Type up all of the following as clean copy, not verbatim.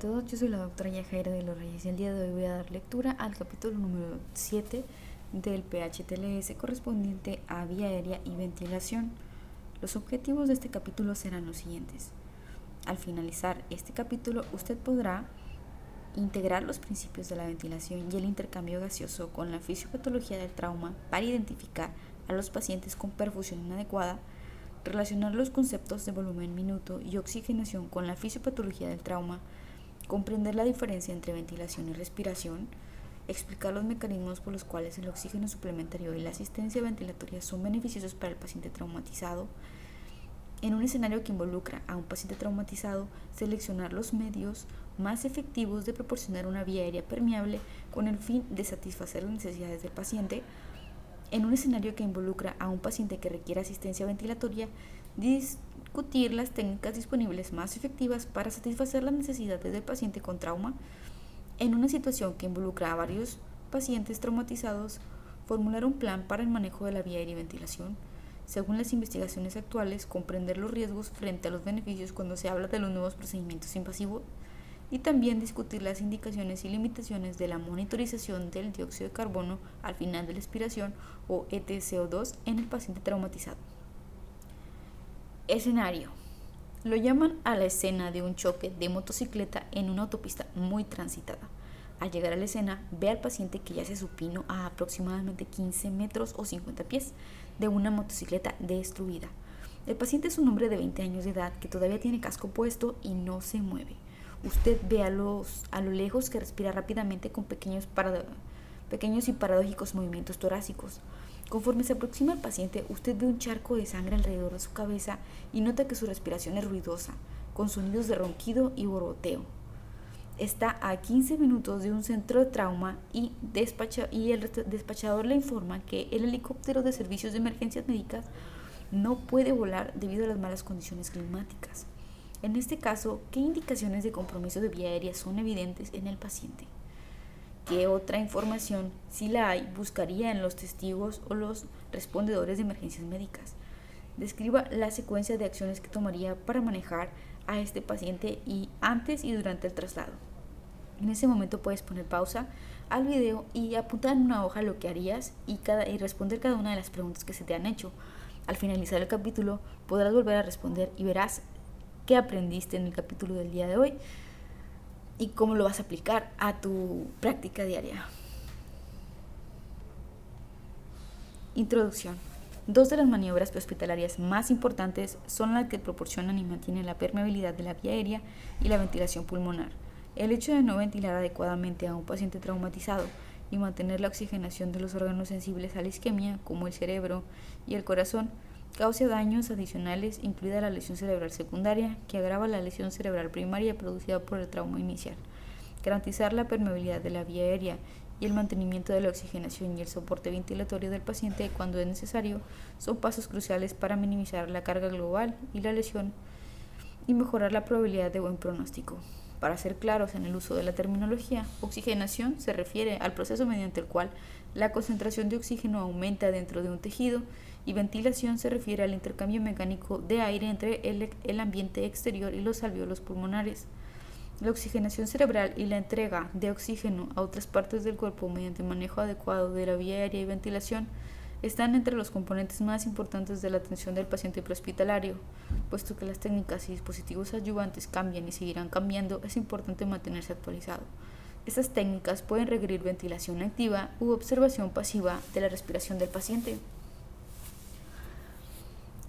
todos, yo soy la doctora Yajaira de los Reyes y el día de hoy voy a dar lectura al capítulo número 7 del PHTLS correspondiente a vía aérea y ventilación. Los objetivos de este capítulo serán los siguientes. Al finalizar este capítulo, usted podrá integrar los principios de la ventilación y el intercambio gaseoso con la fisiopatología del trauma para identificar a los pacientes con perfusión inadecuada, relacionar los conceptos de volumen minuto y oxigenación con la fisiopatología del trauma, comprender la diferencia entre ventilación y respiración, explicar los mecanismos por los cuales el oxígeno suplementario y la asistencia ventilatoria son beneficiosos para el paciente traumatizado. En un escenario que involucra a un paciente traumatizado, seleccionar los medios más efectivos de proporcionar una vía aérea permeable con el fin de satisfacer las necesidades del paciente. En un escenario que involucra a un paciente que requiere asistencia ventilatoria, discutir las técnicas disponibles más efectivas para satisfacer las necesidades del paciente con trauma. En una situación que involucra a varios pacientes traumatizados, formular un plan para el manejo de la vía aérea y ventilación. Según las investigaciones actuales, comprender los riesgos frente a los beneficios cuando se habla de los nuevos procedimientos invasivos y también discutir las indicaciones y limitaciones de la monitorización del dióxido de carbono al final de la expiración o ETCO2 en el paciente traumatizado. Escenario. Lo llaman a la escena de un choque de motocicleta en una autopista muy transitada. Al llegar a la escena, ve al paciente que yace supino a aproximadamente 15 metros o 50 pies de una motocicleta destruida. El paciente es un hombre de 20 años de edad que todavía tiene casco puesto y no se mueve. Usted ve a lo lejos que respira rápidamente con pequeños y paradójicos movimientos torácicos. Conforme se aproxima al paciente, usted ve un charco de sangre alrededor de su cabeza y nota que su respiración es ruidosa, con sonidos de ronquido y borboteo. Está a 15 minutos de un centro de trauma y el despachador le informa que el helicóptero de servicios de emergencias médicas no puede volar debido a las malas condiciones climáticas. En este caso, ¿qué indicaciones de compromiso de vía aérea son evidentes en el paciente? ¿Qué otra información, si la hay, buscaría en los testigos o los respondedores de emergencias médicas? Describa la secuencia de acciones que tomaría para manejar a este paciente y antes y durante el traslado. En ese momento puedes poner pausa al video y apuntar en una hoja lo que harías y responder cada una de las preguntas que se te han hecho. Al finalizar el capítulo podrás volver a responder y verás qué aprendiste en el capítulo del día de hoy y cómo lo vas a aplicar a tu práctica diaria. Introducción. Dos de las maniobras prehospitalarias más importantes son las que proporcionan y mantienen la permeabilidad de la vía aérea y la ventilación pulmonar. El hecho de no ventilar adecuadamente a un paciente traumatizado y mantener la oxigenación de los órganos sensibles a la isquemia, como el cerebro y el corazón, causa daños adicionales, incluida la lesión cerebral secundaria, que agrava la lesión cerebral primaria producida por el trauma inicial. Garantizar la permeabilidad de la vía aérea y el mantenimiento de la oxigenación y el soporte ventilatorio del paciente cuando es necesario son pasos cruciales para minimizar la carga global y la lesión y mejorar la probabilidad de buen pronóstico. Para ser claros en el uso de la terminología, oxigenación se refiere al proceso mediante el cual la concentración de oxígeno aumenta dentro de un tejido y ventilación se refiere al intercambio mecánico de aire entre el ambiente exterior y los alvéolos pulmonares. La oxigenación cerebral y la entrega de oxígeno a otras partes del cuerpo mediante manejo adecuado de la vía aérea y ventilación están entre los componentes más importantes de la atención del paciente prehospitalario. Puesto que las técnicas y dispositivos ayudantes cambian y seguirán cambiando, es importante mantenerse actualizado. Estas técnicas pueden requerir ventilación activa u observación pasiva de la respiración del paciente.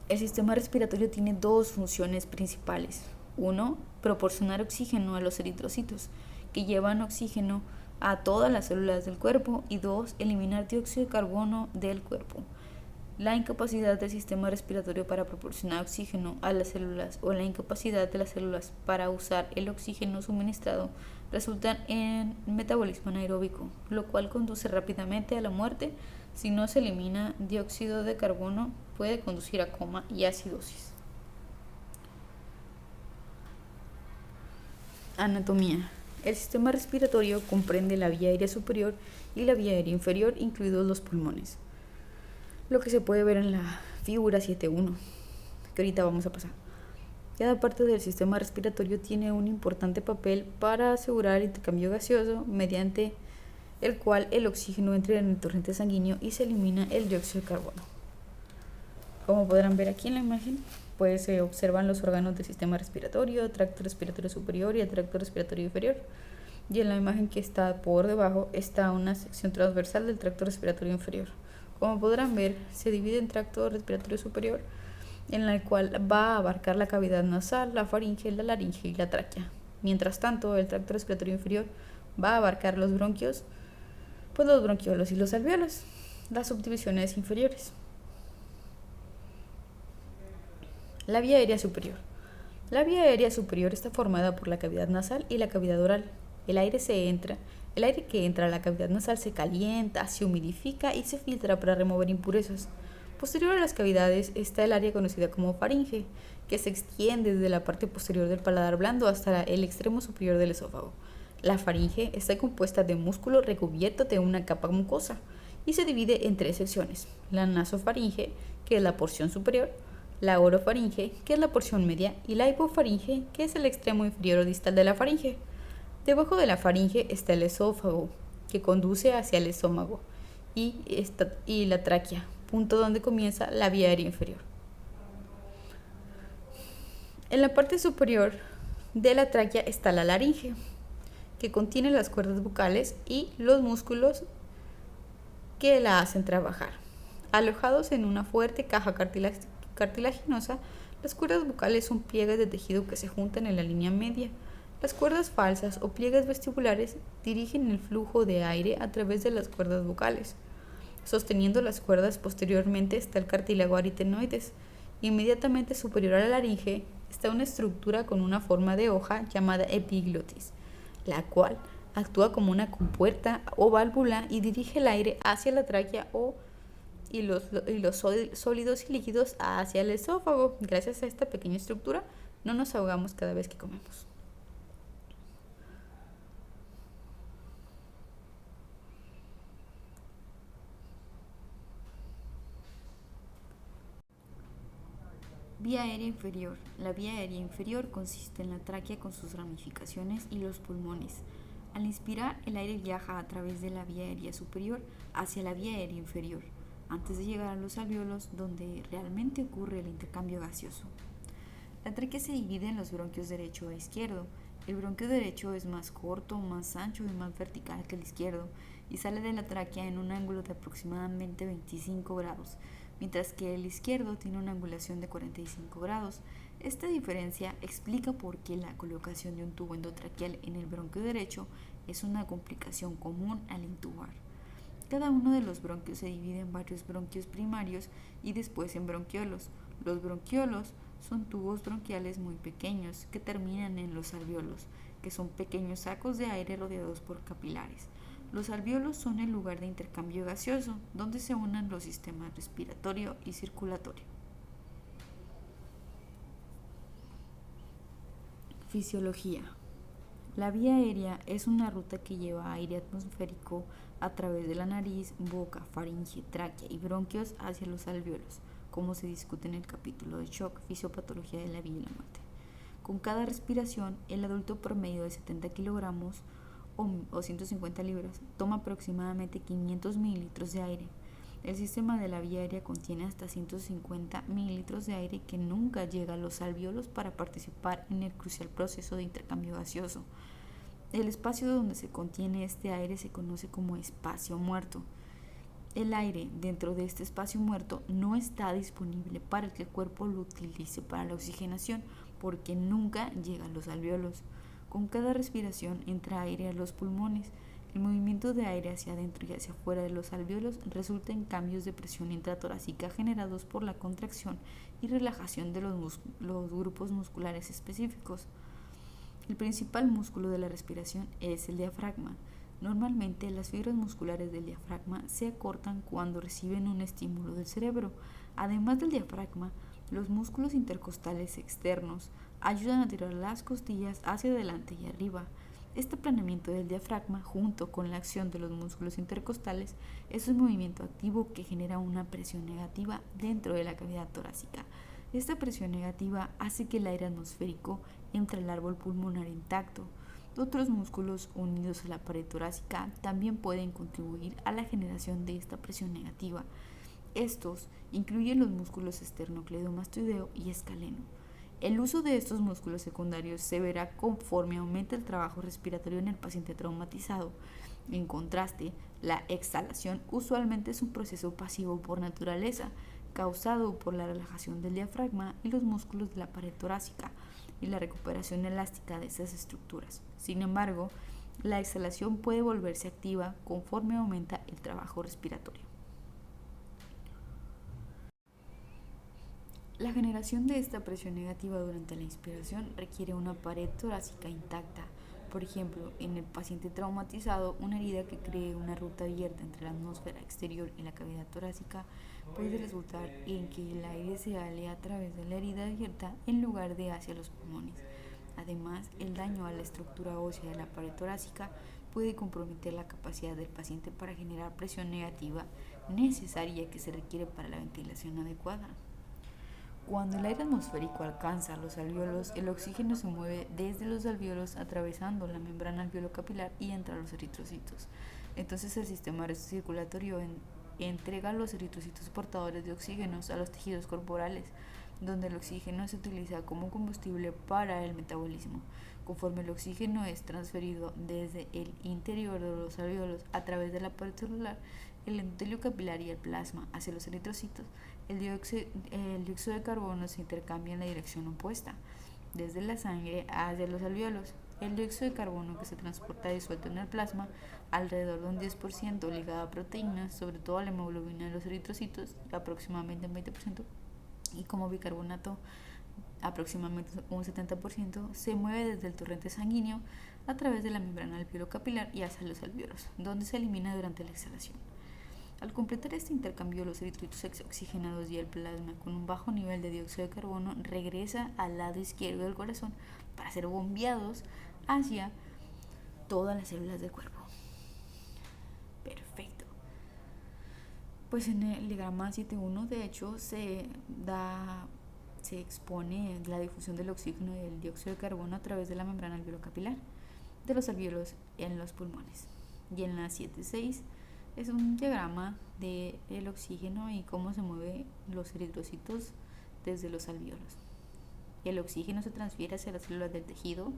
El sistema respiratorio tiene dos funciones principales. 1. Proporcionar oxígeno a los eritrocitos, que llevan oxígeno a todas las células del cuerpo. Y 2. Eliminar dióxido de carbono del cuerpo. La incapacidad del sistema respiratorio para proporcionar oxígeno a las células o la incapacidad de las células para usar el oxígeno suministrado resultan en metabolismo anaeróbico, lo cual conduce rápidamente a la muerte. Si no se elimina dióxido de carbono, puede conducir a coma y acidosis. Anatomía. El sistema respiratorio comprende la vía aérea superior y la vía aérea inferior, incluidos los pulmones. Lo que se puede ver en la figura 7.1, que ahorita vamos a pasar. Cada parte del sistema respiratorio tiene un importante papel para asegurar el intercambio gaseoso, mediante el cual el oxígeno entra en el torrente sanguíneo y se elimina el dióxido de carbono. Como podrán ver aquí en la imagen, pues se observan los órganos del sistema respiratorio, tracto respiratorio superior y el tracto respiratorio inferior. Y en la imagen que está por debajo está una sección transversal del tracto respiratorio inferior. Como podrán ver, se divide en tracto respiratorio superior, en el cual va a abarcar la cavidad nasal, la faringe, la laringe y la tráquea. Mientras tanto, el tracto respiratorio inferior va a abarcar los bronquios, pues los bronquiolos y los alvéolos, las subdivisiones inferiores. La vía aérea superior. La vía aérea superior está formada por la cavidad nasal y la cavidad oral. El aire que entra a la cavidad nasal se calienta, se humidifica y se filtra para remover impurezas. Posterior a las cavidades está el área conocida como faringe, que se extiende desde la parte posterior del paladar blando hasta el extremo superior del esófago. La faringe está compuesta de músculo recubierto de una capa mucosa y se divide en 3 secciones: la nasofaringe, que es la porción superior, la orofaringe, que es la porción media, y la hipofaringe, que es el extremo inferior o distal de la faringe. Debajo de la faringe está el esófago, que conduce hacia el estómago, y la tráquea, punto donde comienza la vía aérea inferior. En la parte superior de la tráquea está la laringe, que contiene las cuerdas vocales y los músculos que la hacen trabajar. Alojados en una fuerte caja cartilaginosa, las cuerdas vocales son pliegues de tejido que se juntan en la línea media. Las cuerdas falsas o pliegues vestibulares dirigen el flujo de aire a través de las cuerdas vocales. Sosteniendo las cuerdas posteriormente está el cartílago aritenoides. Inmediatamente superior a la laringe está una estructura con una forma de hoja llamada epiglotis, la cual actúa como una compuerta o válvula y dirige el aire hacia la tráquea y los sólidos y líquidos hacia el esófago. Gracias a esta pequeña estructura no nos ahogamos cada vez que comemos. Vía aérea inferior. La vía aérea inferior consiste en la tráquea con sus ramificaciones y los pulmones. Al inspirar, el aire viaja a través de la vía aérea superior hacia la vía aérea inferior, antes de llegar a los alvéolos, donde realmente ocurre el intercambio gaseoso. La tráquea se divide en los bronquios derecho e izquierdo. El bronquio derecho es más corto, más ancho y más vertical que el izquierdo, y sale de la tráquea en un ángulo de aproximadamente 25 grados, mientras que el izquierdo tiene una angulación de 45 grados. Esta diferencia explica por qué la colocación de un tubo endotraqueal en el bronquio derecho es una complicación común al intubar. Cada uno de los bronquios se divide en varios bronquios primarios y después en bronquiolos. Los bronquiolos son tubos bronquiales muy pequeños que terminan en los alvéolos, que son pequeños sacos de aire rodeados por capilares. Los alvéolos son el lugar de intercambio gaseoso, donde se unen los sistemas respiratorio y circulatorio. Fisiología. La vía aérea es una ruta que lleva aire atmosférico a través de la nariz, boca, faringe, tráquea y bronquios hacia los alvéolos, como se discute en el capítulo de shock, fisiopatología de la vida y la muerte. Con cada respiración, el adulto promedio de 70 kilogramos o 150 libras toma aproximadamente 500 mililitros de aire. El sistema de la vía aérea contiene hasta 150 mililitros de aire que nunca llega a los alvéolos para participar en el crucial proceso de intercambio gaseoso. El espacio donde se contiene este aire se conoce como espacio muerto. El aire dentro de este espacio muerto no está disponible para que el cuerpo lo utilice para la oxigenación, porque nunca llega a los alvéolos. Con cada respiración entra aire a los pulmones. El movimiento de aire hacia adentro y hacia afuera de los alvéolos resulta en cambios de presión intratorácica generados por la contracción y relajación de los grupos musculares específicos. El principal músculo de la respiración es el diafragma. Normalmente las fibras musculares del diafragma se acortan cuando reciben un estímulo del cerebro. Además del diafragma, los músculos intercostales externos ayudan a tirar las costillas hacia adelante y arriba. Este planeamiento del diafragma, junto con la acción de los músculos intercostales, es un movimiento activo que genera una presión negativa dentro de la cavidad torácica. Esta presión negativa hace que el aire atmosférico entre al árbol pulmonar intacto. Otros músculos unidos a la pared torácica también pueden contribuir a la generación de esta presión negativa. Estos incluyen los músculos esternocleidomastoideo y escaleno. El uso de estos músculos secundarios se verá conforme aumenta el trabajo respiratorio en el paciente traumatizado. En contraste, la exhalación usualmente es un proceso pasivo por naturaleza, causado por la relajación del diafragma y los músculos de la pared torácica y la recuperación elástica de esas estructuras. Sin embargo, la exhalación puede volverse activa conforme aumenta el trabajo respiratorio. La generación de esta presión negativa durante la inspiración requiere una pared torácica intacta. Por ejemplo, en el paciente traumatizado, una herida que cree una ruta abierta entre la atmósfera exterior y la cavidad torácica puede resultar en que el aire se ale a través de la herida abierta en lugar de hacia los pulmones. Además, el daño a la estructura ósea de la pared torácica puede comprometer la capacidad del paciente para generar presión negativa necesaria que se requiere para la ventilación adecuada. Cuando el aire atmosférico alcanza los alvéolos, el oxígeno se mueve desde los alvéolos atravesando la membrana alveolo-capilar y entra a los eritrocitos. Entonces el sistema circulatorio entrega los eritrocitos portadores de oxígenos a los tejidos corporales, donde el oxígeno se utiliza como combustible para el metabolismo. Conforme el oxígeno es transferido desde el interior de los alvéolos a través de la pared celular, el endotelio capilar y el plasma hacia los eritrocitos, el dióxido de carbono se intercambia en la dirección opuesta, desde la sangre hacia los alvéolos. El dióxido de carbono que se transporta disuelto en el plasma, alrededor de un 10% ligado a proteínas, sobre todo a la hemoglobina de los eritrocitos, aproximadamente un 20%, y como bicarbonato, aproximadamente un 70%, se mueve desde el torrente sanguíneo a través de la membrana alveolo-capilar y hacia los alvéolos, donde se elimina durante la exhalación. Al completar este intercambio, los eritrocitos oxigenados y el plasma con un bajo nivel de dióxido de carbono regresa al lado izquierdo del corazón para ser bombeados hacia todas las células del cuerpo. Perfecto. Pues en el diagrama 7.1 de hecho se expone la difusión del oxígeno y del dióxido de carbono a través de la membrana alveolo-capilar de los alvéolos en los pulmones. Y en la 7.6 es un diagrama del oxígeno y cómo se mueven los eritrocitos desde los alvéolos. El oxígeno se transfiere hacia las células del tejido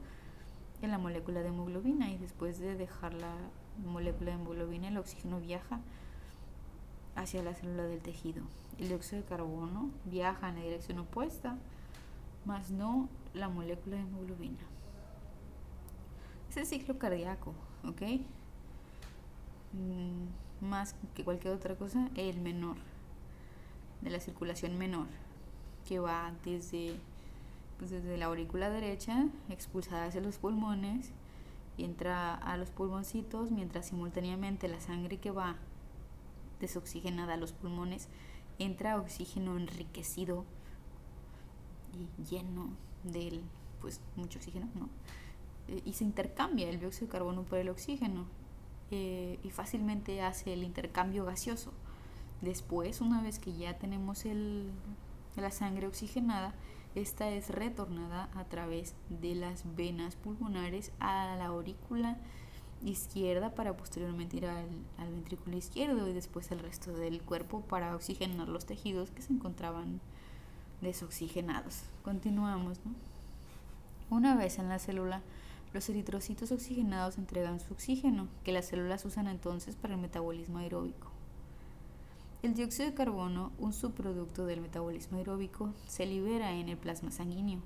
en la molécula de hemoglobina y después de dejar la molécula de hemoglobina, el oxígeno viaja hacia la célula del tejido. El dióxido de carbono viaja en la dirección opuesta, más no la molécula de hemoglobina. Es el ciclo cardíaco, ¿ok? Más que cualquier otra cosa, el menor, de la circulación menor, que va desde la aurícula derecha, expulsada hacia los pulmones, y entra a los pulmoncitos, mientras simultáneamente la sangre que va desoxigenada a los pulmones entra oxígeno enriquecido y lleno de mucho oxígeno, ¿no? Y se intercambia el dióxido de carbono por el oxígeno. Y fácilmente hace el intercambio gaseoso. Después, una vez que ya tenemos la sangre oxigenada, esta es retornada a través de las venas pulmonares a la aurícula izquierda para posteriormente ir al ventrículo izquierdo y después al resto del cuerpo para oxigenar los tejidos que se encontraban desoxigenados. Continuamos, ¿no? Una vez en la célula, los eritrocitos oxigenados entregan su oxígeno, que las células usan entonces para el metabolismo aeróbico. El dióxido de carbono, un subproducto del metabolismo aeróbico, se libera en el plasma sanguíneo.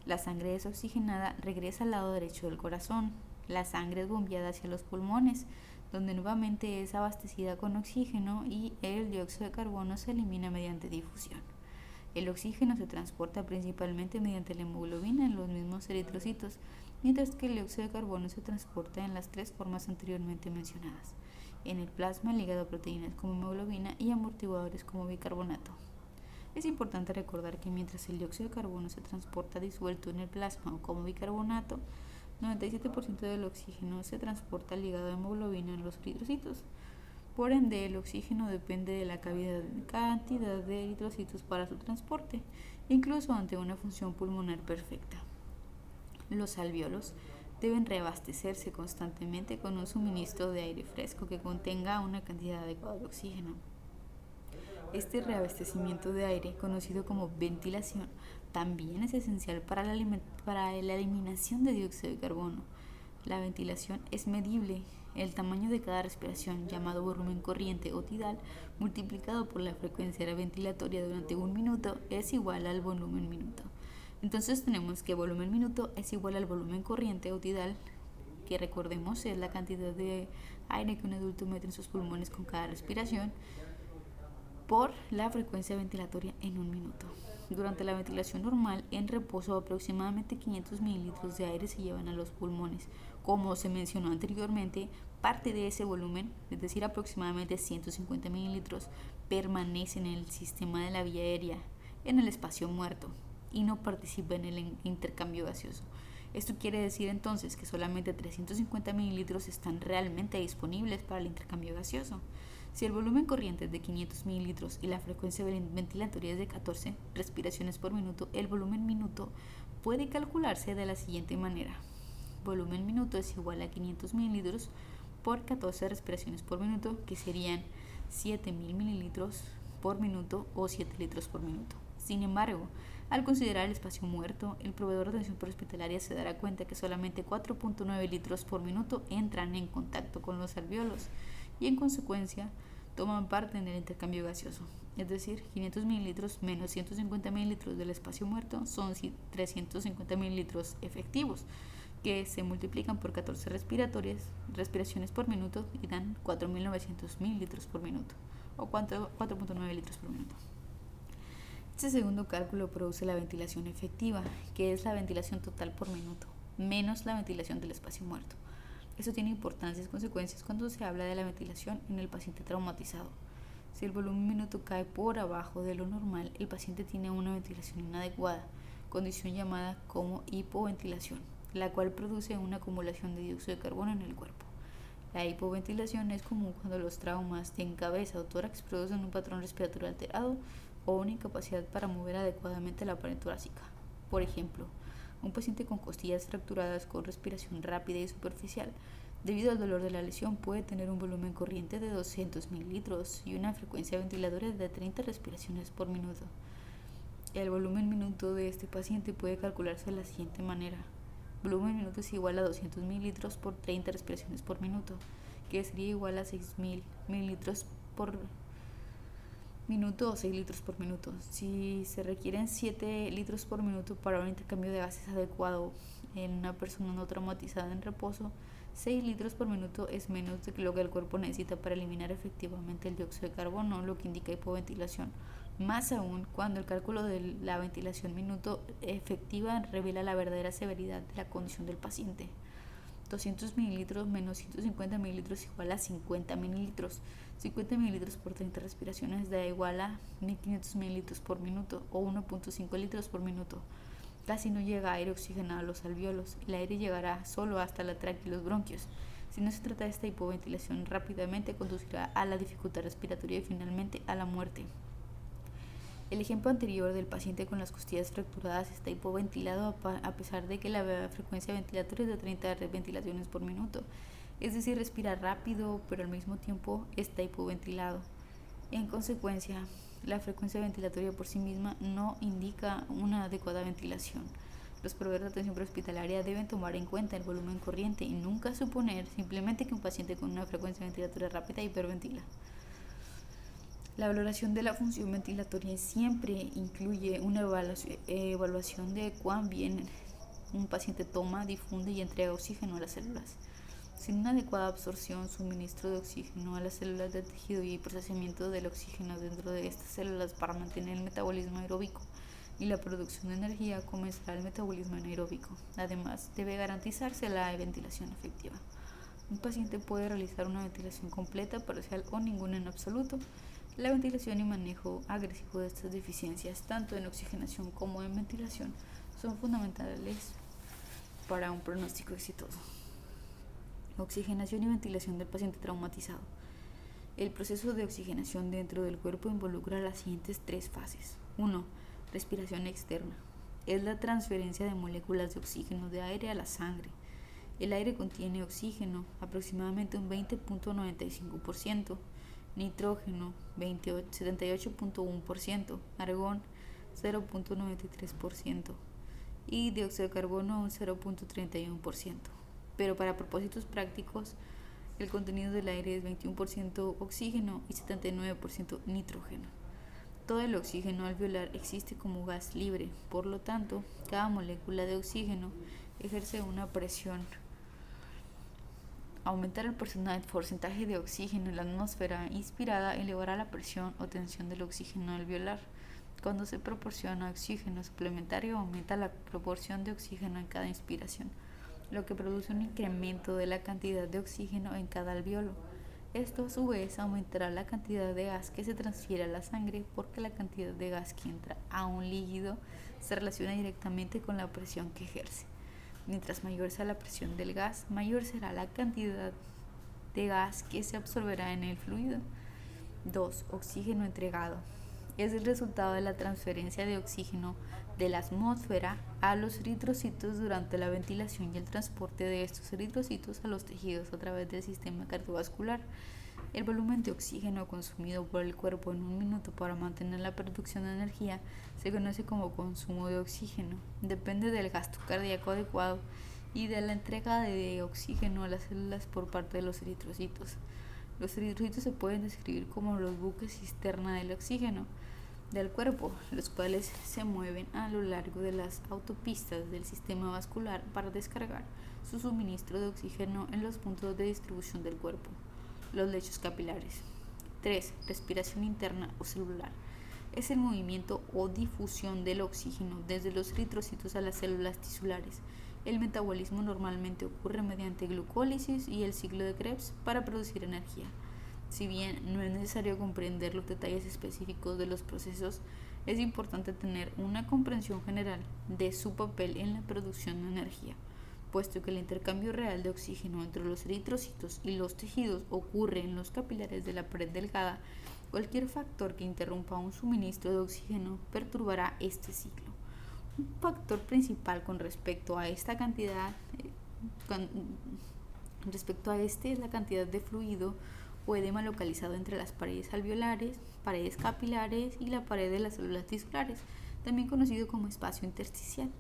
La sangre desoxigenada regresa al lado derecho del corazón. La sangre es bombeada hacia los pulmones, donde nuevamente es abastecida con oxígeno y el dióxido de carbono se elimina mediante difusión. El oxígeno se transporta principalmente mediante la hemoglobina en los mismos eritrocitos, mientras que el dióxido de carbono se transporta en las tres formas anteriormente mencionadas, en el plasma ligado a proteínas como hemoglobina y amortiguadores como bicarbonato. Es importante recordar que mientras el dióxido de carbono se transporta disuelto en el plasma o como bicarbonato, 97% del oxígeno se transporta ligado a hemoglobina en los eritrocitos. Por ende, el oxígeno depende de la cantidad de eritrocitos para su transporte, incluso ante una función pulmonar perfecta. Los alvéolos deben reabastecerse constantemente con un suministro de aire fresco que contenga una cantidad adecuada de oxígeno. Este reabastecimiento de aire, conocido como ventilación, también es esencial para la eliminación de dióxido de carbono. La ventilación es medible. El tamaño de cada respiración, llamado volumen corriente o tidal, multiplicado por la frecuencia ventilatoria durante un minuto, es igual al volumen minuto. Entonces tenemos que volumen minuto es igual al volumen corriente o tidal, que recordemos es la cantidad de aire que un adulto mete en sus pulmones con cada respiración, por la frecuencia ventilatoria en un minuto. Durante la ventilación normal, en reposo, aproximadamente 500 mililitros de aire se llevan a los pulmones. Como se mencionó anteriormente, parte de ese volumen, es decir, aproximadamente 150 mililitros, permanece en el sistema de la vía aérea, en el espacio muerto, y no participa en el intercambio gaseoso. Esto quiere decir entonces que solamente 350 mililitros están realmente disponibles para el intercambio gaseoso. Si el volumen corriente es de 500 mililitros y la frecuencia ventilatoria es de 14 respiraciones por minuto, el volumen minuto puede calcularse de la siguiente manera. Volumen minuto es igual a 500 mililitros por 14 respiraciones por minuto, que serían 7.000 mililitros por minuto o 7 litros por minuto. Sin embargo, al considerar el espacio muerto, el proveedor de atención prehospitalaria se dará cuenta que solamente 4.9 litros por minuto entran en contacto con los alvéolos y en consecuencia toman parte en el intercambio gaseoso. Es decir, 500 mililitros menos 150 mililitros del espacio muerto son 350 mililitros efectivos, que se multiplican por 14 respiraciones por minuto y dan 4.900 mililitros por minuto, o 4.9 litros por minuto. Este segundo cálculo produce la ventilación efectiva, que es la ventilación total por minuto, menos la ventilación del espacio muerto. Eso tiene importantes consecuencias cuando se habla de la ventilación en el paciente traumatizado. Si el volumen minuto cae por abajo de lo normal, el paciente tiene una ventilación inadecuada, condición llamada como hipoventilación, la cual produce una acumulación de dióxido de carbono en el cuerpo. La hipoventilación es común cuando los traumas de cabeza o tórax producen un patrón respiratorio alterado o una incapacidad para mover adecuadamente la pared torácica. Por ejemplo, un paciente con costillas fracturadas con respiración rápida y superficial, debido al dolor de la lesión, puede tener un volumen corriente de 200 mililitros y una frecuencia ventiladora de 30 respiraciones por minuto. El volumen minuto de este paciente puede calcularse de la siguiente manera. Volumen minuto es igual a 200 mililitros por 30 respiraciones por minuto, que sería igual a 6.000 mililitros por minuto o 6 litros por minuto. Si se requieren 7 litros por minuto para un intercambio de gases adecuado en una persona no traumatizada en reposo, 6 litros por minuto es menos de lo que el cuerpo necesita para eliminar efectivamente el dióxido de carbono, lo que indica hipoventilación. Más aún cuando el cálculo de la ventilación minuto efectiva revela la verdadera severidad de la condición del paciente. 200 mililitros menos 150 mililitros igual a 50 mililitros. 50 mililitros por 30 respiraciones da igual a 1500 mililitros por minuto o 1.5 litros por minuto. Casi no llega aire oxigenado a los alvéolos. El aire llegará solo hasta la tráquea y los bronquios. Si no se trata de esta hipoventilación, rápidamente conducirá a la dificultad respiratoria y finalmente a la muerte. El ejemplo anterior del paciente con las costillas fracturadas está hipoventilado a pesar de que la frecuencia ventilatoria es de 30 ventilaciones por minuto. Es decir, respira rápido, pero al mismo tiempo está hipoventilado. En consecuencia, la frecuencia ventilatoria por sí misma no indica una adecuada ventilación. Los proveedores de atención prehospitalaria deben tomar en cuenta el volumen corriente y nunca suponer simplemente que un paciente con una frecuencia ventilatoria rápida hiperventila. La valoración de la función ventilatoria siempre incluye una evaluación de cuán bien un paciente toma, difunde y entrega oxígeno a las células. Sin una adecuada absorción, suministro de oxígeno a las células del tejido y procesamiento del oxígeno dentro de estas células para mantener el metabolismo aeróbico y la producción de energía, comenzará el metabolismo anaeróbico. Además, debe garantizarse la ventilación efectiva. Un paciente puede realizar una ventilación completa, parcial o ninguna en absoluto. La ventilación y manejo agresivo de estas deficiencias, tanto en oxigenación como en ventilación, son fundamentales para un pronóstico exitoso. Oxigenación y ventilación del paciente traumatizado. El proceso de oxigenación dentro del cuerpo involucra las siguientes tres fases. 1. Respiración externa. Es la transferencia de moléculas de oxígeno de aire a la sangre. El aire contiene oxígeno, aproximadamente un 20.95%, nitrógeno, 78.1%, argón, 0.93% y dióxido de carbono, un 0.31%. Pero para propósitos prácticos, el contenido del aire es 21% oxígeno y 79% nitrógeno. Todo el oxígeno alveolar existe como gas libre, por lo tanto, cada molécula de oxígeno ejerce una presión. Aumentar el porcentaje de oxígeno en la atmósfera inspirada elevará la presión o tensión del oxígeno alveolar. Cuando se proporciona oxígeno suplementario, aumenta la proporción de oxígeno en cada inspiración, lo que produce un incremento de la cantidad de oxígeno en cada alveolo. Esto a su vez aumentará la cantidad de gas que se transfiere a la sangre porque la cantidad de gas que entra a un líquido se relaciona directamente con la presión que ejerce. Mientras mayor sea la presión del gas, mayor será la cantidad de gas que se absorberá en el fluido. 2. Oxígeno entregado. Es el resultado de la transferencia de oxígeno de la atmósfera a los eritrocitos durante la ventilación y el transporte de estos eritrocitos a los tejidos a través del sistema cardiovascular. El volumen de oxígeno consumido por el cuerpo en un minuto para mantener la producción de energía se conoce como consumo de oxígeno. Depende del gasto cardíaco adecuado y de la entrega de oxígeno a las células por parte de los eritrocitos. Los eritrocitos se pueden describir como los buques cisterna del oxígeno del cuerpo, los cuales se mueven a lo largo de las autopistas del sistema vascular para descargar su suministro de oxígeno en los puntos de distribución del cuerpo. Los lechos capilares. 3. Respiración interna o celular. Es el movimiento o difusión del oxígeno desde los eritrocitos a las células tisulares. El metabolismo normalmente ocurre mediante glucólisis y el ciclo de Krebs para producir energía. Si bien no es necesario comprender los detalles específicos de los procesos, es importante tener una comprensión general de su papel en la producción de energía, puesto que el intercambio real de oxígeno entre los eritrocitos y los tejidos ocurre en los capilares de la pared delgada. Cualquier factor que interrumpa un suministro de oxígeno perturbará este ciclo. Un factor principal con respecto a esta cantidad, es la cantidad de fluido o edema localizado entre las paredes alveolares, paredes capilares y la pared de las células tisulares, también conocido como espacio intersticial.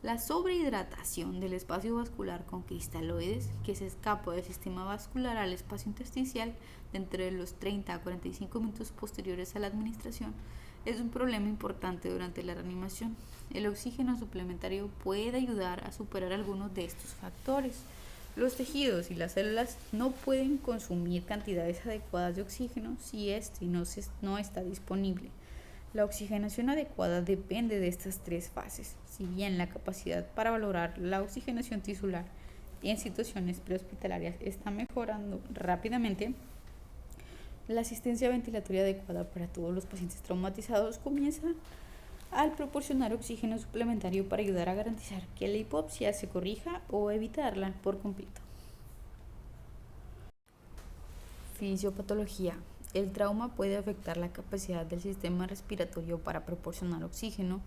La sobrehidratación del espacio vascular con cristaloides que se escapa del sistema vascular al espacio intersticial dentro de los 30 a 45 minutos posteriores a la administración es un problema importante durante la reanimación. El oxígeno suplementario puede ayudar a superar algunos de estos factores. Los tejidos y las células no pueden consumir cantidades adecuadas de oxígeno si este no está disponible. La oxigenación adecuada depende de estas tres fases. Si bien la capacidad para valorar la oxigenación tisular en situaciones prehospitalarias está mejorando rápidamente, la asistencia ventilatoria adecuada para todos los pacientes traumatizados comienza al proporcionar oxígeno suplementario para ayudar a garantizar que la hipoxia se corrija o evitarla por completo. Fisiopatología. El trauma puede afectar la capacidad del sistema respiratorio para proporcionar oxígeno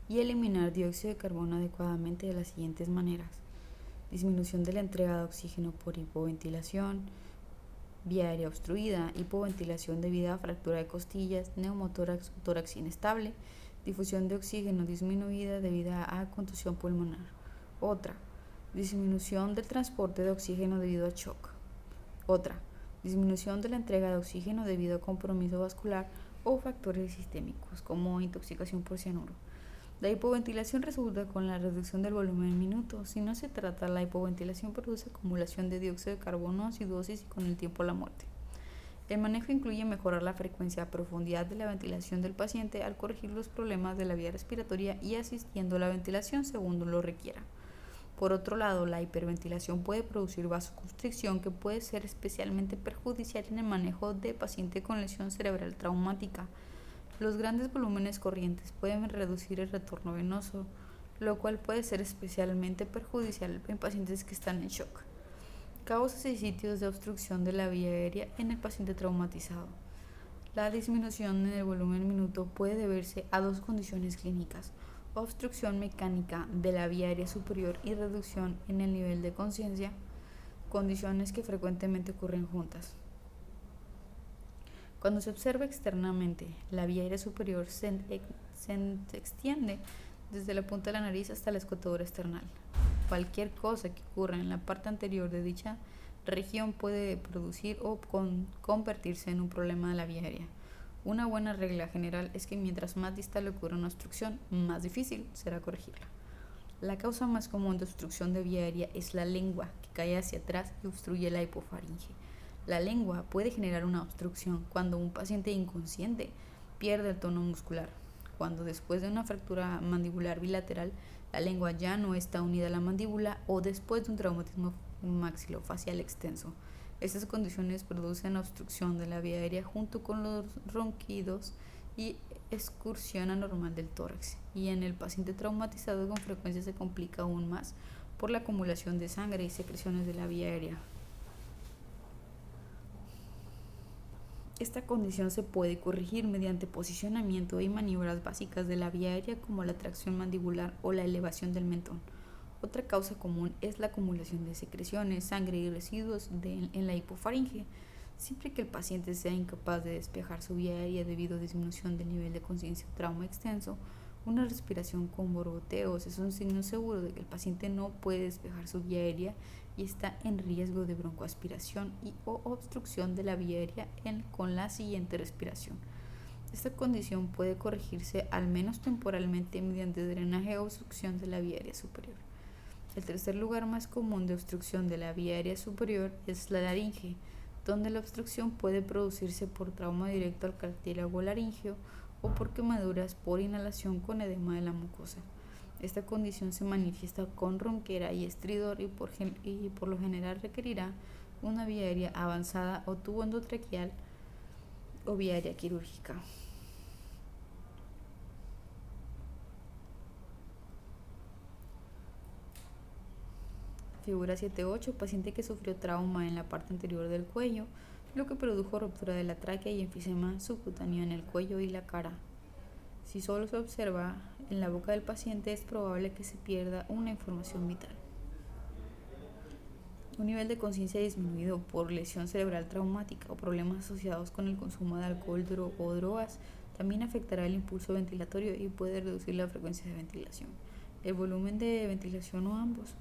y eliminar dióxido de carbono adecuadamente de las siguientes maneras: disminución de la entrega de oxígeno por hipoventilación, vía aérea obstruida, hipoventilación debido a fractura de costillas, neumotórax o tórax inestable, difusión de oxígeno disminuida debido a contusión pulmonar. Otra, disminución del transporte de oxígeno debido a shock. Otra, disminución de la entrega de oxígeno debido a compromiso vascular o factores sistémicos como intoxicación por cianuro. La hipoventilación resulta con la reducción del volumen en minutos. Si no se trata, la hipoventilación produce acumulación de dióxido de carbono, acidosis y con el tiempo la muerte. El manejo incluye mejorar la frecuencia y profundidad de la ventilación del paciente al corregir los problemas de la vía respiratoria y asistiendo a la ventilación según lo requiera. Por otro lado, la hiperventilación puede producir vasoconstricción que puede ser especialmente perjudicial en el manejo de paciente con lesión cerebral traumática. Los grandes volúmenes corrientes pueden reducir el retorno venoso, lo cual puede ser especialmente perjudicial en pacientes que están en shock. Causas y sitios de obstrucción de la vía aérea en el paciente traumatizado. La disminución en el volumen minuto puede deberse a dos condiciones clínicas: obstrucción mecánica de la vía aérea superior y reducción en el nivel de conciencia, condiciones que frecuentemente ocurren juntas. Cuando se observa externamente, la vía aérea superior se extiende desde la punta de la nariz hasta la escotadura external. Cualquier cosa que ocurra en la parte anterior de dicha región puede producir o convertirse en un problema de la vía aérea. Una buena regla general es que mientras más distal ocurra una obstrucción, más difícil será corregirla. La causa más común de obstrucción de vía aérea es la lengua, que cae hacia atrás y obstruye la hipofaringe. La lengua puede generar una obstrucción cuando un paciente inconsciente pierde el tono muscular, cuando después de una fractura mandibular bilateral la lengua ya no está unida a la mandíbula o después de un traumatismo maxilofacial extenso. Estas condiciones producen obstrucción de la vía aérea junto con los ronquidos y excursión anormal del tórax, y en el paciente traumatizado con frecuencia se complica aún más por la acumulación de sangre y secreciones de la vía aérea. Esta condición se puede corregir mediante posicionamiento y maniobras básicas de la vía aérea como la tracción mandibular o la elevación del mentón. Otra causa común es la acumulación de secreciones, sangre y residuos en la hipofaringe. Siempre que el paciente sea incapaz de despejar su vía aérea debido a disminución del nivel de conciencia o trauma extenso, una respiración con borboteos es un signo seguro de que el paciente no puede despejar su vía aérea y está en riesgo de broncoaspiración o obstrucción de la vía aérea con la siguiente respiración. Esta condición puede corregirse al menos temporalmente mediante drenaje o obstrucción de la vía aérea superior. El tercer lugar más común de obstrucción de la vía aérea superior es la laringe, donde la obstrucción puede producirse por trauma directo al cartílago laríngeo o por quemaduras por inhalación con edema de la mucosa. Esta condición se manifiesta con ronquera y estridor y por lo general requerirá una vía aérea avanzada o tubo endotraqueal o vía aérea quirúrgica. Figura 7.8. Paciente que sufrió trauma en la parte anterior del cuello, lo que produjo ruptura de la tráquea y enfisema subcutáneo en el cuello y la cara. Si solo se observa en la boca del paciente, es probable que se pierda una información vital. Un nivel de conciencia disminuido por lesión cerebral traumática o problemas asociados con el consumo de alcohol o drogas también afectará el impulso ventilatorio y puede reducir la frecuencia de ventilación, el volumen de ventilación o ambos.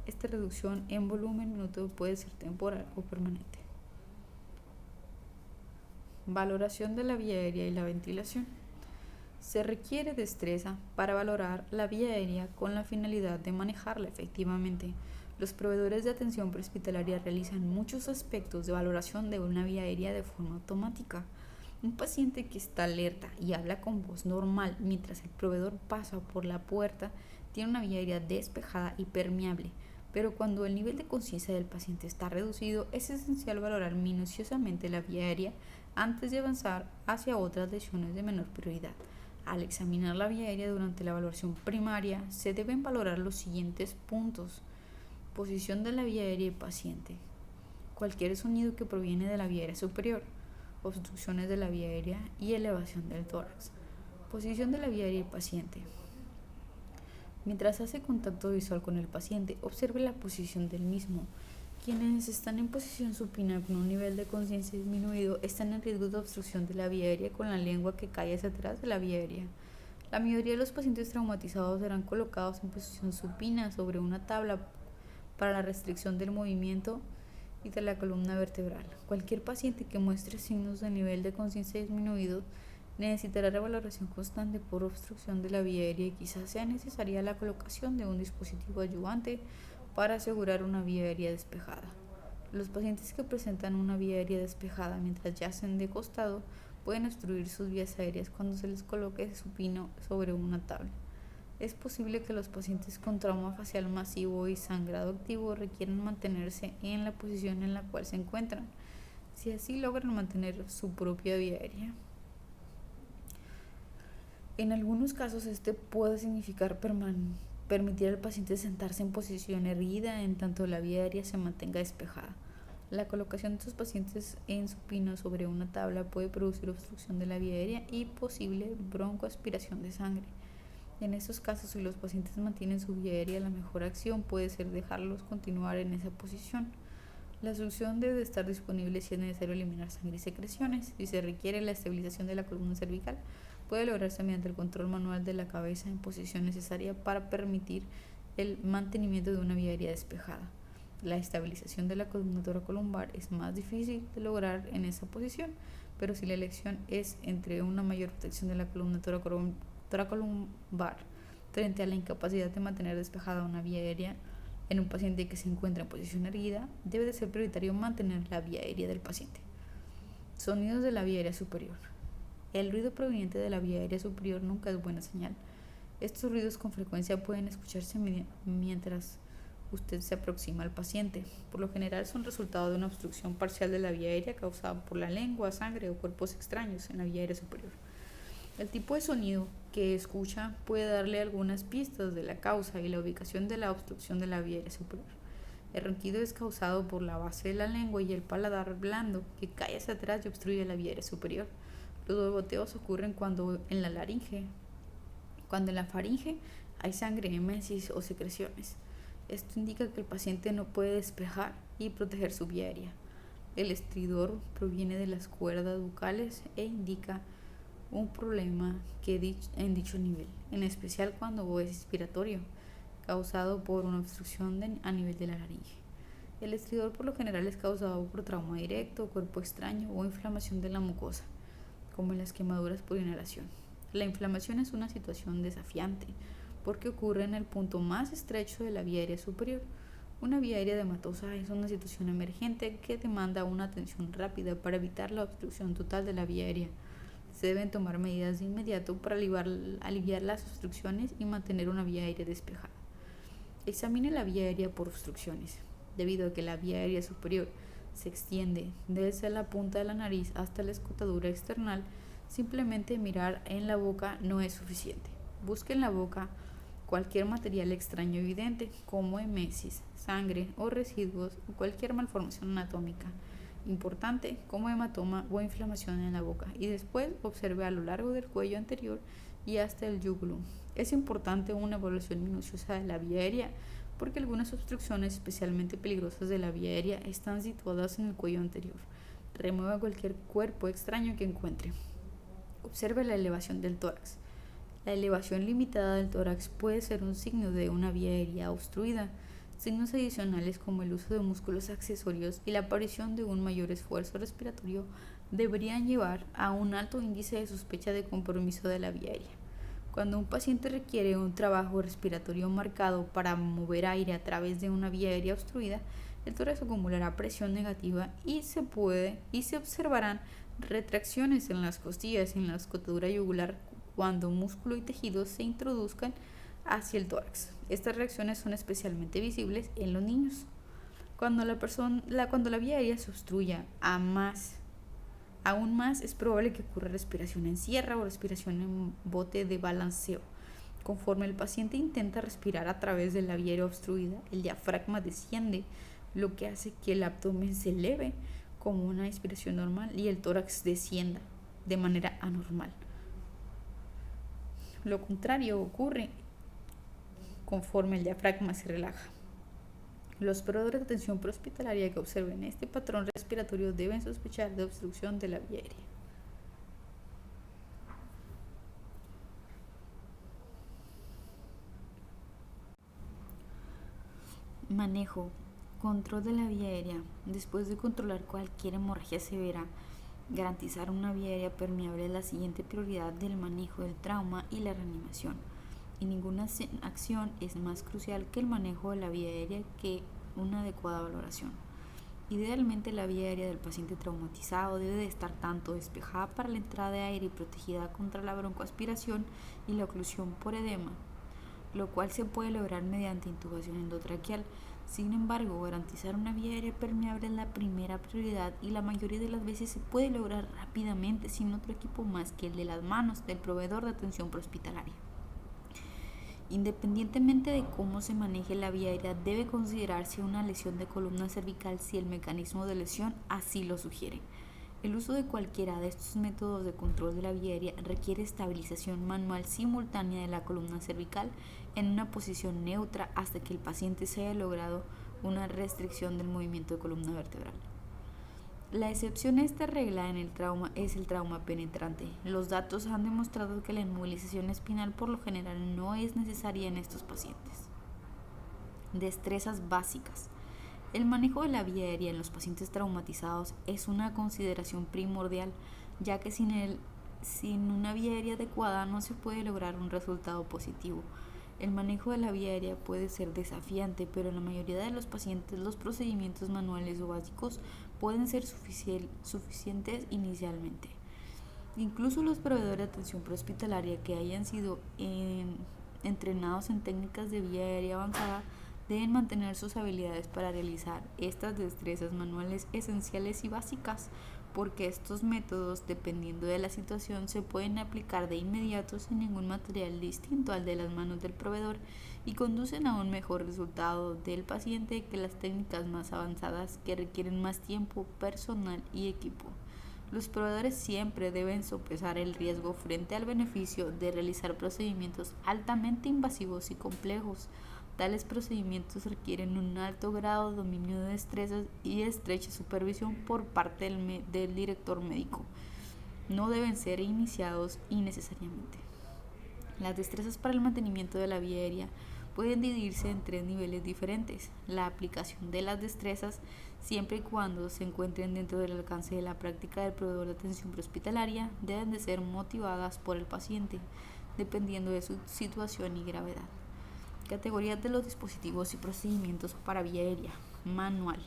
Esta reducción en volumen minuto puede ser temporal o permanente. Valoración de la vía aérea y la ventilación. Se requiere destreza para valorar la vía aérea con la finalidad de manejarla efectivamente. Los proveedores de atención prehospitalaria realizan muchos aspectos de valoración de una vía aérea de forma automática. Un paciente que está alerta y habla con voz normal mientras el proveedor pasa por la puerta tiene una vía aérea despejada y permeable, pero cuando el nivel de conciencia del paciente está reducido, es esencial valorar minuciosamente la vía aérea antes de avanzar hacia otras lesiones de menor prioridad. Al examinar la vía aérea durante la evaluación primaria, se deben valorar los siguientes puntos: posición de la vía aérea y paciente, cualquier sonido que proviene de la vía aérea superior, obstrucciones de la vía aérea y elevación del tórax. Posición de la vía aérea y paciente. Mientras hace contacto visual con el paciente, observe la posición del mismo. Quienes están en posición supina con un nivel de conciencia disminuido están en riesgo de obstrucción de la vía aérea con la lengua que cae hacia atrás de la vía aérea. La mayoría de los pacientes traumatizados serán colocados en posición supina sobre una tabla para la restricción del movimiento y de la columna vertebral. Cualquier paciente que muestre signos de nivel de conciencia disminuido necesitará revaloración constante por obstrucción de la vía aérea y quizás sea necesaria la colocación de un dispositivo ayudante para asegurar una vía aérea despejada. Los pacientes que presentan una vía aérea despejada mientras yacen de costado pueden obstruir sus vías aéreas cuando se les coloque supino sobre una tabla. Es posible que los pacientes con trauma facial masivo y sangrado activo requieran mantenerse en la posición en la cual se encuentran, si así logran mantener su propia vía aérea. En algunos casos, este puede significar Permitir al paciente sentarse en posición erguida en tanto la vía aérea se mantenga despejada. La colocación de estos pacientes en supino sobre una tabla puede producir obstrucción de la vía aérea y posible broncoaspiración de sangre. En estos casos, si los pacientes mantienen su vía aérea, la mejor acción puede ser dejarlos continuar en esa posición. La solución debe estar disponible si es necesario eliminar sangre y secreciones. Si se requiere la estabilización de la columna cervical, puede lograrse mediante el control manual de la cabeza en posición necesaria para permitir el mantenimiento de una vía aérea despejada. La estabilización de la columna toracolumbar es más difícil de lograr en esa posición, pero si la elección es entre una mayor protección de la columna toracolumbar frente a la incapacidad de mantener despejada una vía aérea en un paciente que se encuentra en posición erguida, debe de ser prioritario mantener la vía aérea del paciente. Sonidos de la vía aérea superior. El ruido proveniente de la vía aérea superior nunca es buena señal. Estos ruidos con frecuencia pueden escucharse mientras usted se aproxima al paciente. Por lo general son resultado de una obstrucción parcial de la vía aérea causada por la lengua, sangre o cuerpos extraños en la vía aérea superior. El tipo de sonido que escucha puede darle algunas pistas de la causa y la ubicación de la obstrucción de la vía aérea superior. El ronquido es causado por la base de la lengua y el paladar blando que cae hacia atrás y obstruye la vía aérea superior. Los borboteos ocurren cuando en la faringe hay sangre, hemesis o secreciones. Esto indica que el paciente no puede despejar y proteger su vía aérea. El estridor proviene de las cuerdas bucales e indica un problema en dicho nivel, en especial cuando es expiratorio, causado por una obstrucción a nivel de la laringe. El estridor por lo general es causado por trauma directo, cuerpo extraño o inflamación de la mucosa, como en las quemaduras por inhalación. La inflamación es una situación desafiante porque ocurre en el punto más estrecho de la vía aérea superior. Una vía aérea edematosa es una situación emergente que demanda una atención rápida para evitar la obstrucción total de la vía aérea. Se deben tomar medidas de inmediato para aliviar las obstrucciones y mantener una vía aérea despejada. Examine la vía aérea por obstrucciones. Debido a que la vía aérea superior se extiende desde la punta de la nariz hasta la escotadura external, simplemente mirar en la boca no es suficiente. Busque en la boca cualquier material extraño evidente, como hemesis, sangre o residuos o cualquier malformación anatómica importante como hematoma o inflamación en la boca, y después observe a lo largo del cuello anterior y hasta el yugulum. Es importante una evaluación minuciosa de la vía aérea porque algunas obstrucciones especialmente peligrosas de la vía aérea están situadas en el cuello anterior. Remueva cualquier cuerpo extraño que encuentre. Observe la elevación del tórax. La elevación limitada del tórax puede ser un signo de una vía aérea obstruida. Signos adicionales como el uso de músculos accesorios y la aparición de un mayor esfuerzo respiratorio deberían llevar a un alto índice de sospecha de compromiso de la vía aérea. Cuando un paciente requiere un trabajo respiratorio marcado para mover aire a través de una vía aérea obstruida, el tórax acumulará presión negativa y se observarán retracciones en las costillas y en la escotadura yugular cuando músculo y tejidos se introduzcan hacia el tórax. Estas reacciones son especialmente visibles en los niños. Cuando la vía aérea se obstruya aún más es probable que ocurra respiración en sierra o respiración en bote de balanceo. Conforme el paciente intenta respirar a través de la vía aérea obstruida, el diafragma desciende, lo que hace que el abdomen se eleve como una inspiración normal y el tórax descienda de manera anormal. Lo contrario ocurre conforme el diafragma se relaja. Los proveedores de atención prehospitalaria que observen este patrón respiratorio deben sospechar de obstrucción de la vía aérea. Manejo. Control de la vía aérea. Después de controlar cualquier hemorragia severa, garantizar una vía aérea permeable es la siguiente prioridad del manejo del trauma y la reanimación. Y ninguna acción es más crucial que el manejo de la vía aérea que una adecuada valoración. Idealmente, la vía aérea del paciente traumatizado debe de estar tanto despejada para la entrada de aire y protegida contra la broncoaspiración y la oclusión por edema, lo cual se puede lograr mediante intubación endotraqueal. Sin embargo, garantizar una vía aérea permeable es la primera prioridad y la mayoría de las veces se puede lograr rápidamente sin otro equipo más que el de las manos del proveedor de atención prehospitalaria. Independientemente de cómo se maneje la vía aérea, debe considerarse una lesión de columna cervical si el mecanismo de lesión así lo sugiere. El uso de cualquiera de estos métodos de control de la vía aérea requiere estabilización manual simultánea de la columna cervical en una posición neutra hasta que el paciente se haya logrado una restricción del movimiento de columna vertebral. La excepción a esta regla en el trauma es el trauma penetrante. Los datos han demostrado que la inmovilización espinal por lo general no es necesaria en estos pacientes. Destrezas básicas. El manejo de la vía aérea en los pacientes traumatizados es una consideración primordial, ya que sin una vía aérea adecuada no se puede lograr un resultado positivo. El manejo de la vía aérea puede ser desafiante, pero en la mayoría de los pacientes los procedimientos manuales o básicos pueden ser suficientes inicialmente. Incluso los proveedores de atención prehospitalaria que hayan sido entrenados en técnicas de vía aérea avanzada deben mantener sus habilidades para realizar estas destrezas manuales esenciales y básicas, porque estos métodos, dependiendo de la situación, se pueden aplicar de inmediato sin ningún material distinto al de las manos del proveedor y conducen a un mejor resultado del paciente que las técnicas más avanzadas que requieren más tiempo, personal y equipo. Los proveedores siempre deben sopesar el riesgo frente al beneficio de realizar procedimientos altamente invasivos y complejos. Tales procedimientos requieren un alto grado de dominio de destrezas y estrecha supervisión por parte del director médico. No deben ser iniciados innecesariamente. Las destrezas para el mantenimiento de la vía aérea pueden dividirse en 3 niveles diferentes. La aplicación de las destrezas, siempre y cuando se encuentren dentro del alcance de la práctica del proveedor de atención prehospitalaria, deben de ser motivadas por el paciente, dependiendo de su situación y gravedad. Categorías de los dispositivos y procedimientos para vía aérea. Manual.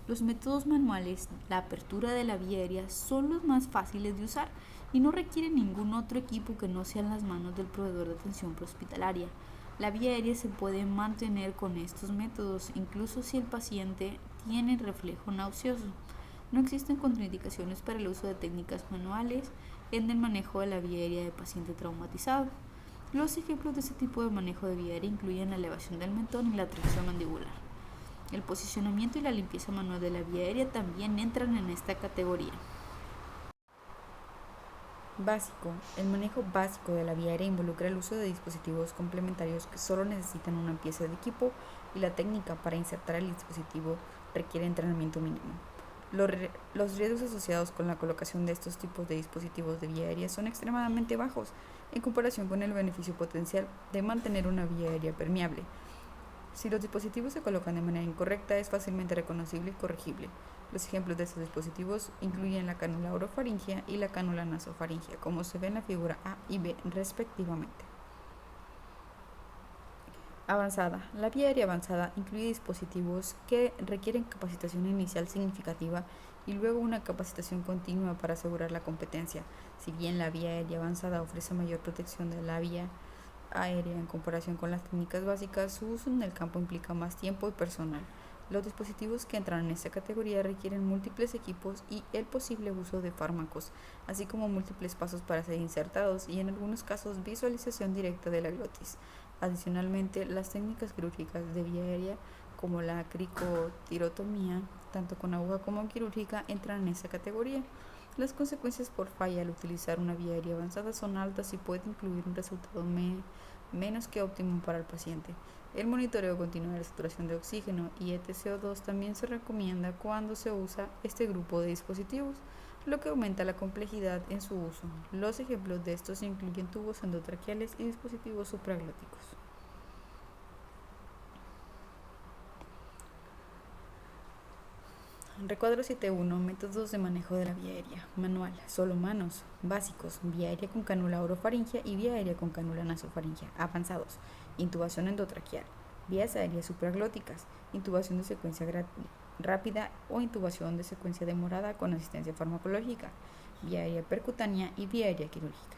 Los métodos manuales, la apertura de la vía aérea, son los más fáciles de usar y no requieren ningún otro equipo que no sean las manos del proveedor de atención prehospitalaria. La vía aérea se puede mantener con estos métodos, incluso si el paciente tiene reflejo nauseoso. No existen contraindicaciones para el uso de técnicas manuales en el manejo de la vía aérea de paciente traumatizado. Los ejemplos de este tipo de manejo de vía aérea incluyen la elevación del mentón y la tracción mandibular. El posicionamiento y la limpieza manual de la vía aérea también entran en esta categoría. Básico. El manejo básico de la vía aérea involucra el uso de dispositivos complementarios que solo necesitan una pieza de equipo y la técnica para insertar el dispositivo requiere entrenamiento mínimo. Los riesgos asociados con la colocación de estos tipos de dispositivos de vía aérea son extremadamente bajos en comparación con el beneficio potencial de mantener una vía aérea permeable. Si los dispositivos se colocan de manera incorrecta, es fácilmente reconocible y corregible. Los ejemplos de estos dispositivos incluyen la cánula orofaringea y la cánula nasofaringea, como se ve en la figura A y B respectivamente. Avanzada. La vía aérea avanzada incluye dispositivos que requieren capacitación inicial significativa y luego una capacitación continua para asegurar la competencia. Si bien la vía aérea avanzada ofrece mayor protección de la vía aérea en comparación con las técnicas básicas, su uso en el campo implica más tiempo y personal. Los dispositivos que entran en esta categoría requieren múltiples equipos y el posible uso de fármacos, así como múltiples pasos para ser insertados y en algunos casos visualización directa de la glotis. Adicionalmente, las técnicas quirúrgicas de vía aérea, como la cricotirotomía, tanto con aguja como quirúrgica, entran en esta categoría. Las consecuencias por falla al utilizar una vía aérea avanzada son altas y pueden incluir un resultado menos que óptimo para el paciente. El monitoreo continuo de la saturación de oxígeno y EtCO2 también se recomienda cuando se usa este grupo de dispositivos, lo que aumenta la complejidad en su uso. Los ejemplos de estos incluyen tubos endotraqueales y dispositivos supraglóticos. Recuadro 7.1. Métodos de manejo de la vía aérea. Manual. Solo manos. Básicos. Vía aérea con cánula orofaringea y vía aérea con cánula nasofaringea. Avanzados. Intubación endotraqueal. Vías aéreas supraglóticas. Intubación de secuencia rápida o intubación de secuencia demorada con asistencia farmacológica. Vía aérea percutánea y vía aérea quirúrgica.